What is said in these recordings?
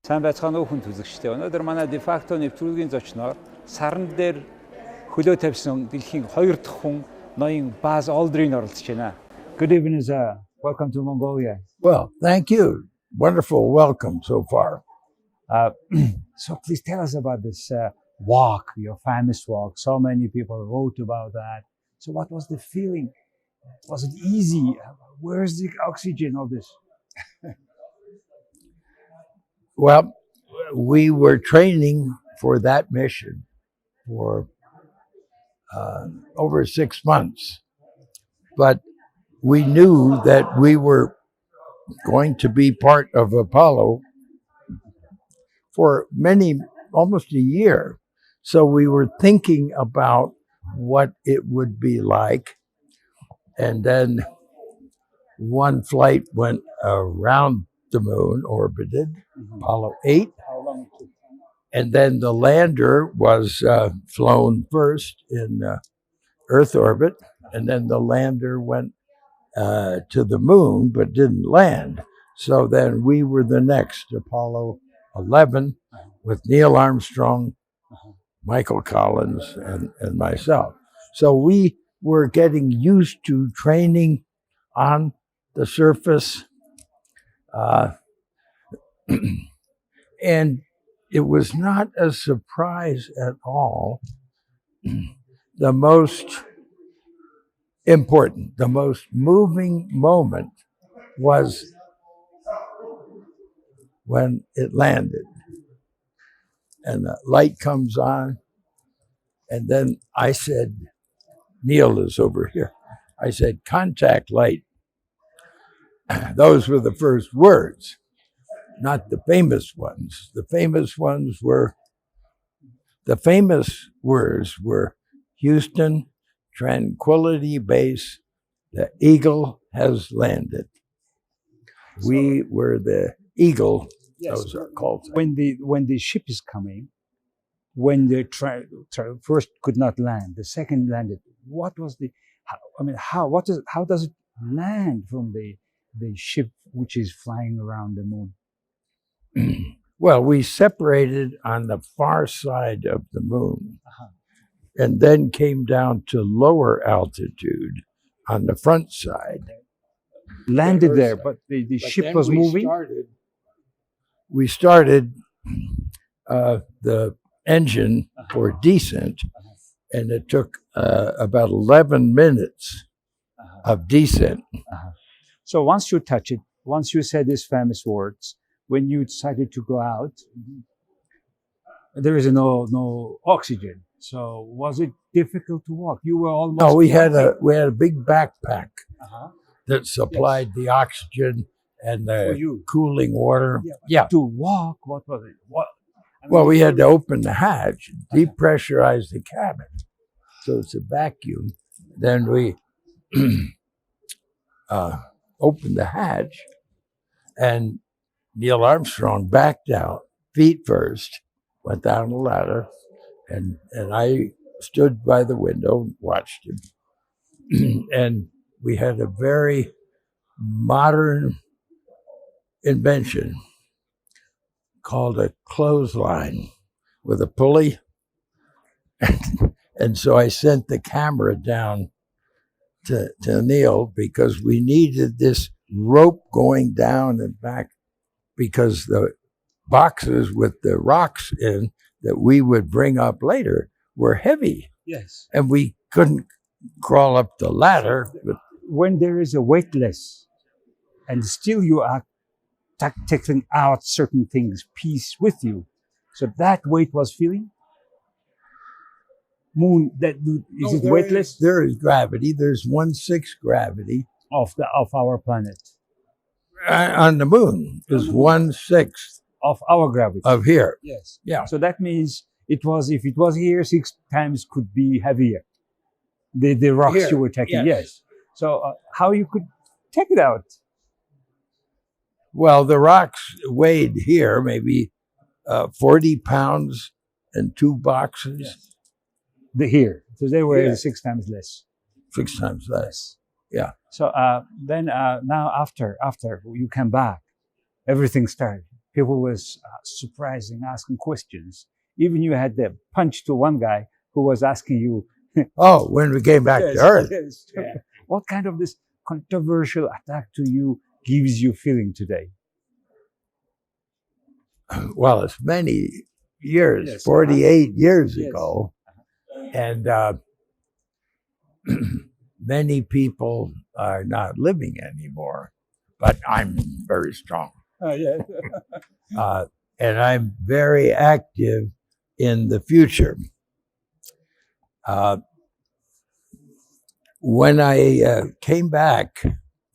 Сайн байцгаана уу хүн үзэгчдээ. Өнөөдөр манай Defacto нэвтрүүлгийн зочноор саран дээр хөлөө тавьсан дэлхийн 2 дахь хүн ноён Buzz Aldrin оролцож байна. Good evening, sir. Welcome to Mongolia. Well, thank you. Wonderful welcome so far. So please tell us about this walk, your famous walk. So many people wrote about that. So what was the feeling? Was it easy? Where's the oxygen, all this? Well, we were training for that mission for over 6 months, but we knew that we were going to be part of Apollo for almost a year. So we were thinking about what it would be like. And then one flight went around the moon, orbited, Apollo 8. And then the lander was flown first in Earth orbit. And then the lander went to the moon, but didn't land. So then we were the next, Apollo 11, with Neil Armstrong, Michael Collins, and myself. So we were getting used to training on the surface. And it was not a surprise at all. The most important, the most moving moment was when it landed. And the light comes on. And then I said, Neil is over here. I said, contact light. Those were the first words, not the famous ones. The famous words were Houston, Tranquility Base, the Eagle has landed. We were the Eagle. Yes. Those are called. When the ship is coming, when the first could not land, the second landed. What was how does it land from the ship which is flying around the moon? Well, we separated on the far side of the moon, and then came down to lower altitude on the front side. Landed there, but the ship was moving. We started the engine for descent, and it took about 11 minutes of descent. So once you touch it, once you said these famous words, when you decided to go out, there is no oxygen. So was it difficult to walk? You were almost. No, we had a big backpack that supplied the oxygen and the cooling water. Yeah. To walk, what was it? Well, we had to open the hatch, depressurize the cabin, so it's a vacuum. Then we opened the hatch, and Neil Armstrong backed out, feet first, went down the ladder, and I stood by the window and watched him. And we had a very modern invention called a clothesline with a pulley. And so I sent the camera down to Neil because we needed this rope going down and back because the boxes with the rocks in that we would bring up later were heavy. Yes. And we couldn't crawl up the ladder. When there is a weightless and still you are taking out certain things, piece with you. So that weight was feeling? Moon, is it weightless? There is gravity. There's 1/6 gravity Of our planet. On the moon is 1/6 Of our gravity. of here. Yes. Yeah. So that means if it was here, 6 times could be heavier. The rocks Here, you were taking, yes. So how you could take it out? Well, the rocks weighed here maybe 40 pounds and 2 boxes. Yes. So they were 6 times less. 6 times less. Yeah. So then now after you came back, everything started. people was surprising, asking questions. Even you had the punch to one guy who was asking you, Oh, when we came back yes, to Earth. yes. What kind of this controversial attack to you gives you feeling today? Well, it's many years, Yes, 48 years Yes. ago. And many people are not living anymore, but I'm very strong. Yeah. And I'm very active in the future. When I came back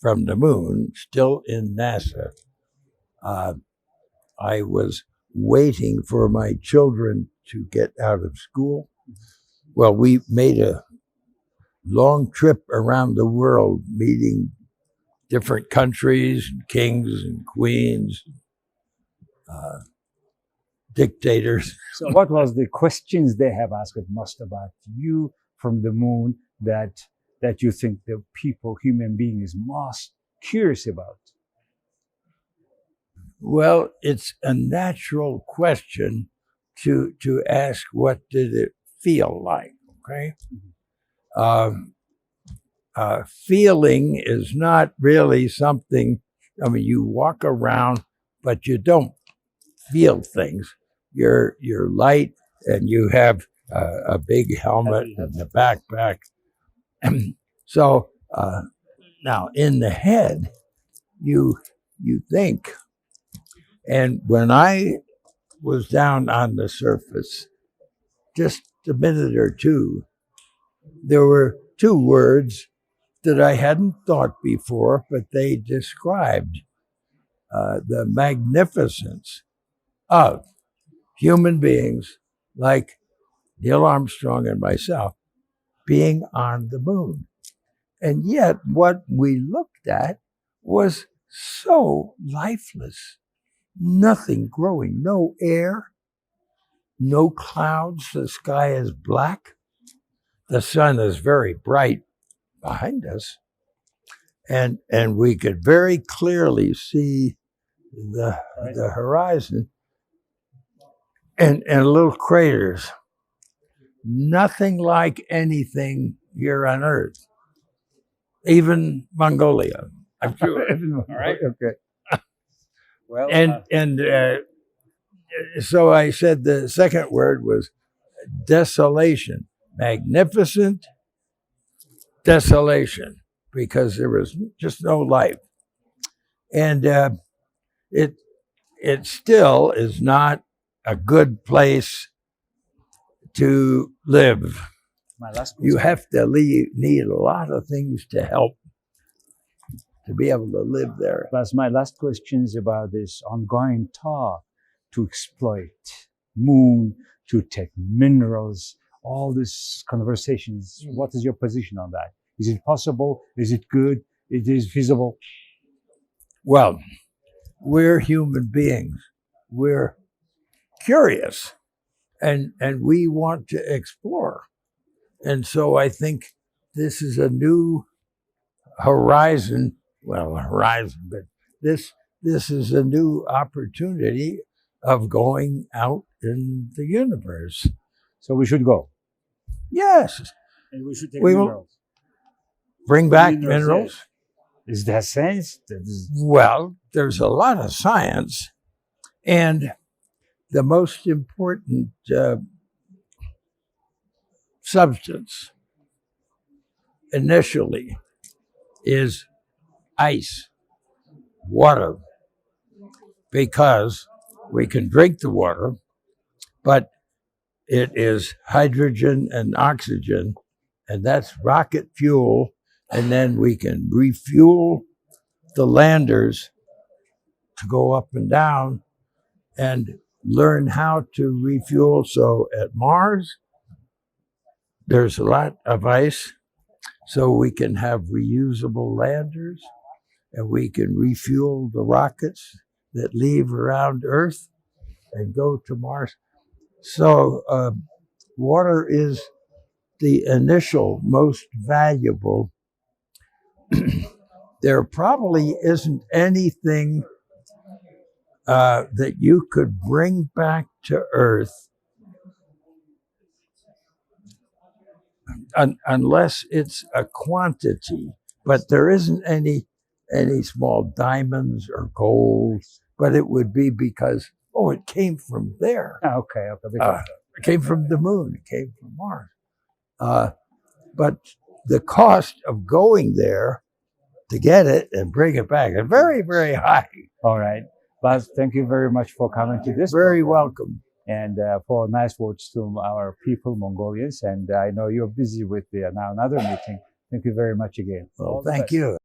from the moon, still in NASA, I was waiting for my children to get out of school. Well, we made a long trip around the world, meeting different countries, kings and queens, dictators. So, what was the questions they have asked most about you from the moon that you think the people, human being, is most curious about? Well, it's a natural question to ask, what did it feel like? Okay. Feeling is not really something. I mean, you walk around, but you don't feel things. You're light, and you have a big helmet and a backpack. So now, in the head, you think. And when I was down on the surface, just a minute or two, there were two words that I hadn't thought before, but they described the magnificence of human beings like Neil Armstrong and myself being on the moon. And yet what we looked at was so lifeless. Nothing growing, no air, no clouds. The sky is black. The sun is very bright behind us. And we could very clearly see the horizon and little craters. Nothing like anything here on Earth. Even Mongolia, I'm sure. All right. Okay. Well, so I said the second word was desolation. Magnificent desolation, because there was just no life. And it still is not a good place to live. my last You question. have to need a lot of things to help to be able to live there. That's my last question is about this ongoing talk to exploit moon, to take minerals, all these conversations. What is your position on that? Is it possible? Is it good? It is feasible? Well, we're human beings. We're curious, and we want to explore. And so I think this is a new horizon. Well, a horizon, but this is a new opportunity of going out in the universe. So we should go. Yes, And we should take We will- minerals. bring back Minerals, minerals. Is that sense? That is, Well, there's a lot of science, and the most important substance initially is ice, water, because we can drink the water, but it is hydrogen and oxygen, and that's rocket fuel, and then we can refuel the landers to go up and down and learn how to refuel. So at Mars, there's a lot of ice, so we can have reusable landers, and we can refuel the rockets that leave around Earth and go to Mars. So water is the initial most valuable. There probably isn't anything that you could bring back to Earth unless it's a quantity, but there isn't any small diamonds or gold, but it would be because, oh, it came from there. Okay. It came from the moon. It came from Mars. But the cost of going there to get it and bring it back is very, very high. All right. Buzz, thank you very much for coming to this. Very program. welcome. And for nice words to our people, Mongolians. And I know you're busy with now another meeting. Thank you very much again. Well, thank you.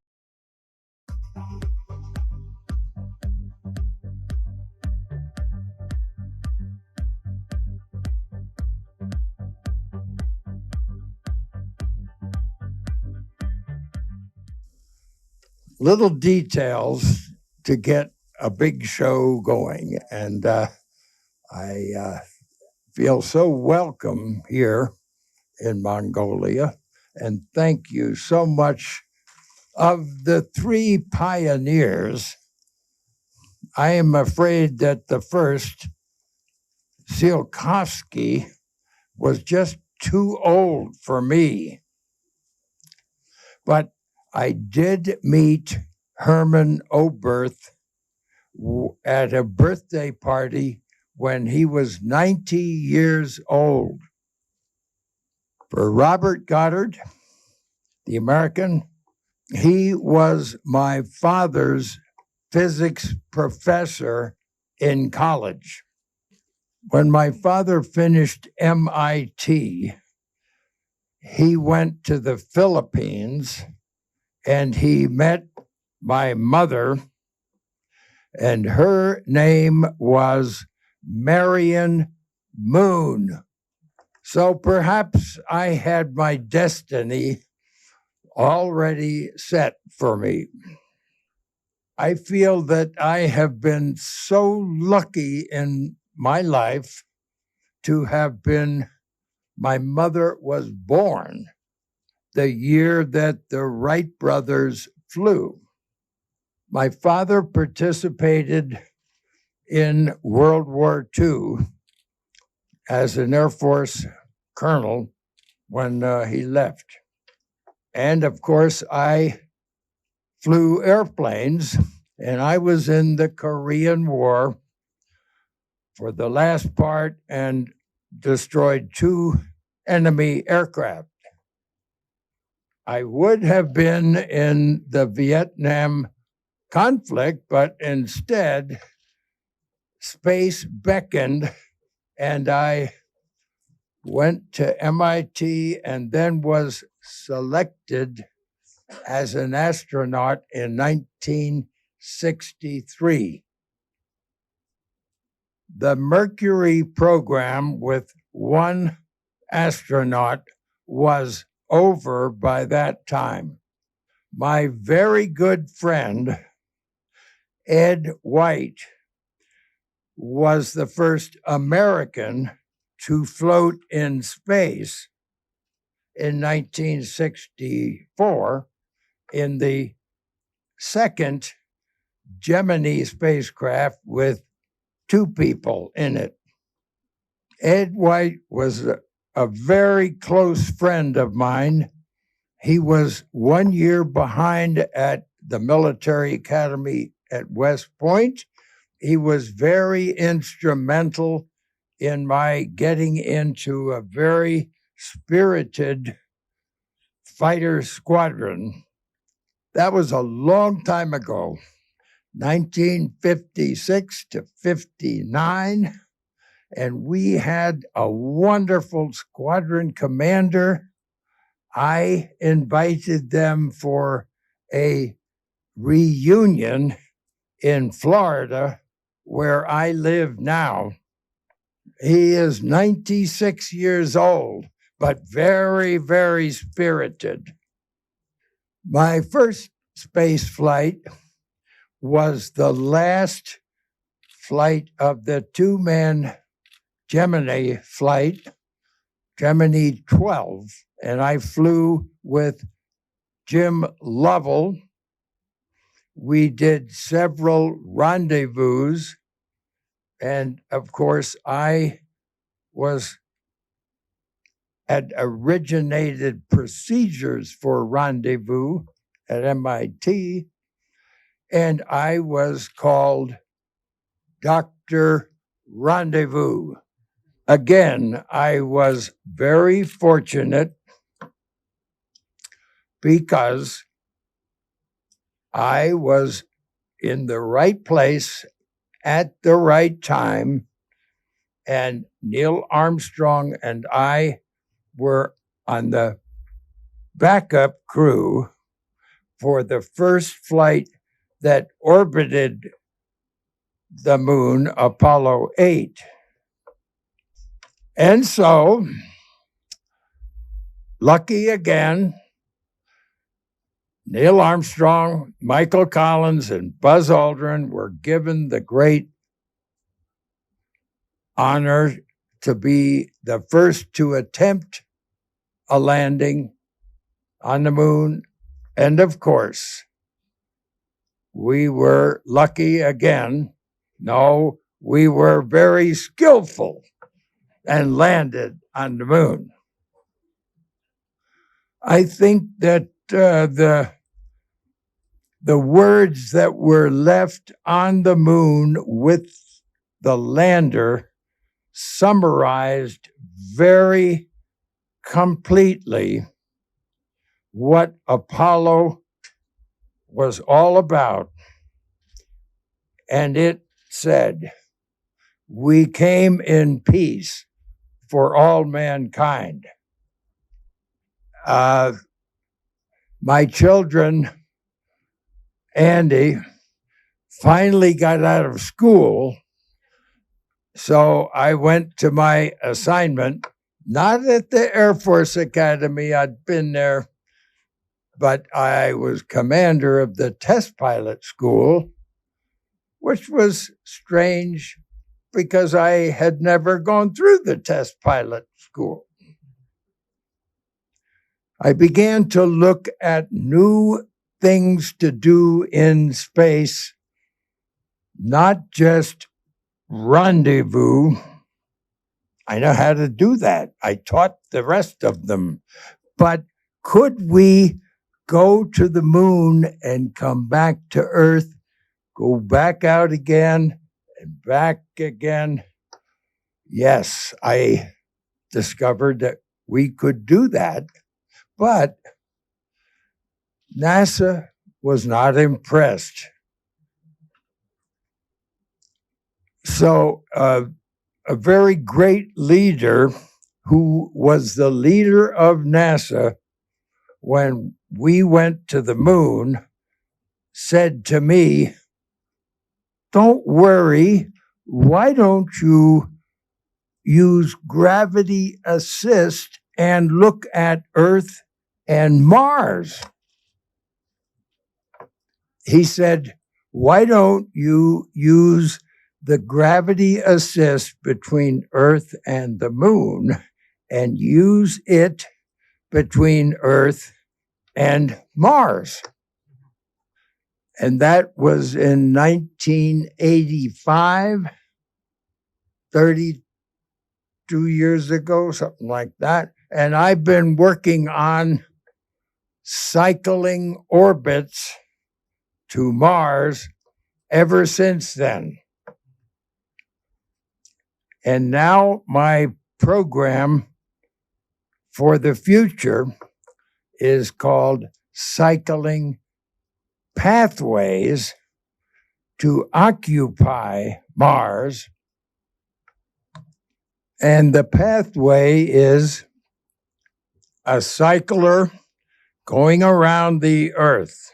Little details to get a big show going. And I feel so welcome here in Mongolia. And thank you so much. Of the three pioneers, I am afraid that the first, Tsiolkovsky, was just too old for me. But I did meet Herman Oberth at a birthday party when he was 90 years old. For Robert Goddard, the American, he was my father's physics professor in college. When my father finished MIT, he went to the Philippines and he met my mother, and her name was Marion Moon. So perhaps I had my destiny already set for me. I feel that I have been so lucky in my life to have been, my mother was born the year that the Wright brothers flew. My father participated in World War II as an Air Force colonel when he left. And of course, I flew airplanes, and I was in the Korean War for the last part and destroyed 2 enemy aircraft. I would have been in the Vietnam conflict, but instead, space beckoned, and I went to MIT and then was selected as an astronaut in 1963. The Mercury program with 1 astronaut was over by that time. My very good friend, Ed White, was the first American to float in space in 1964 in the second Gemini spacecraft with 2 people in it. Ed White was a very close friend of mine. He was 1 year behind at the military academy at West Point. He was very instrumental in my getting into a very spirited fighter squadron. That was a long time ago, 1956 to 59. And we had a wonderful squadron commander. I invited them for a reunion in Florida, where I live now. He is 96 years old, but very, very spirited. My first space flight was the last flight of the 2-man Gemini flight, Gemini 12, and I flew with Jim Lovell. We did several rendezvous And of course, I had originated procedures for rendezvous at MIT, and I was called Dr. Rendezvous. Again, I was very fortunate because I was in the right place at the right time, and Neil Armstrong and I were on the backup crew for the first flight that orbited the moon, Apollo 8. And so, lucky again, Neil Armstrong, Michael Collins, and Buzz Aldrin were given the great honor to be the first to attempt a landing on the moon. And of course, we were lucky again. No, we were very skillful and landed on the moon. I think that the words that were left on the moon with the lander summarized very completely what Apollo was all about. And it said, "We came in peace for all mankind." My children, Andy, finally got out of school, so I went to my assignment, not at the Air Force Academy, I'd been there, but I was commander of the test pilot school, which was strange because I had never gone through the test pilot school. I began to look at new things to do in space, not just rendezvous. I know how to do that. I taught the rest of them. But could we go to the moon and come back to Earth, go back out again and back again? Yes, I discovered that we could do that, but NASA was not impressed. So a very great leader who was the leader of NASA when we went to the moon said to me, "Don't worry, why don't you use gravity assist and look at Earth and Mars?" He said, "Why don't you use the gravity assist between Earth and the moon and use it between Earth and Mars?" And that was in 1985, 32 years ago, something like that. And I've been working on cycling orbits to Mars ever since then. And now my program for the future is called Cycling Pathways to Occupy Mars. And the pathway is a cycler going around the Earth,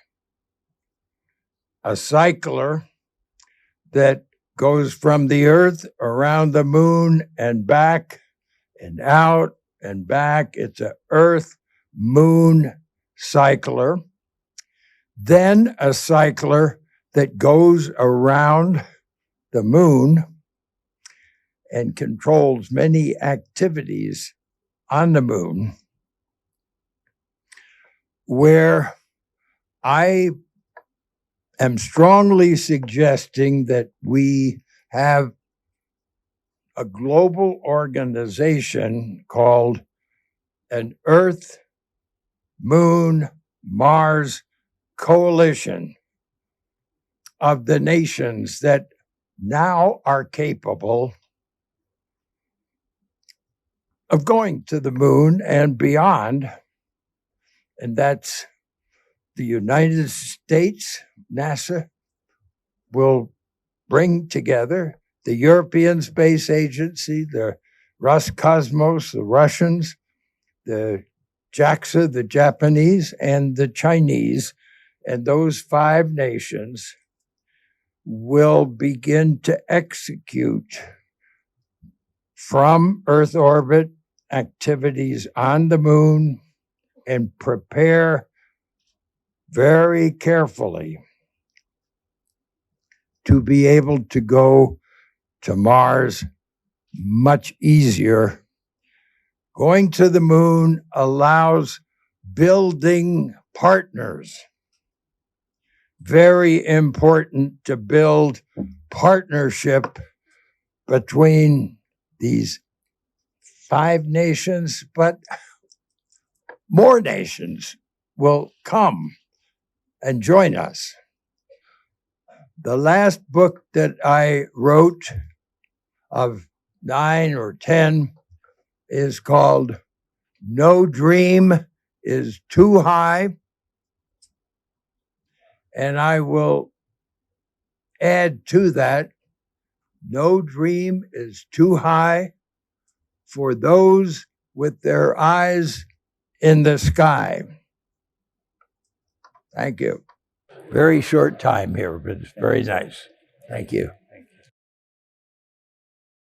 a cycler that goes from the Earth around the moon and back and out and back. It's an Earth-Moon cycler. Then a cycler that goes around the moon and controls many activities on the moon, where I am strongly suggesting that we have a global organization called an Earth, Moon, Mars coalition of the nations that now are capable of going to the moon and beyond. And that's the United States, NASA will bring together the European Space Agency, the Roscosmos, the Russians, the JAXA, the Japanese, and the Chinese. And those 5 nations will begin to execute from Earth orbit activities on the moon and prepare very carefully to be able to go to Mars much easier. Going to the moon allows building partners. Very important to build partnership between these 5 nations, but more nations will come and join us. The last book that I wrote of 9 or 10 is called No Dream is Too High. And I will add to that, no dream is too high for those with their eyes in the sky. Thank you. Very short time here, but it's very nice. Thank you.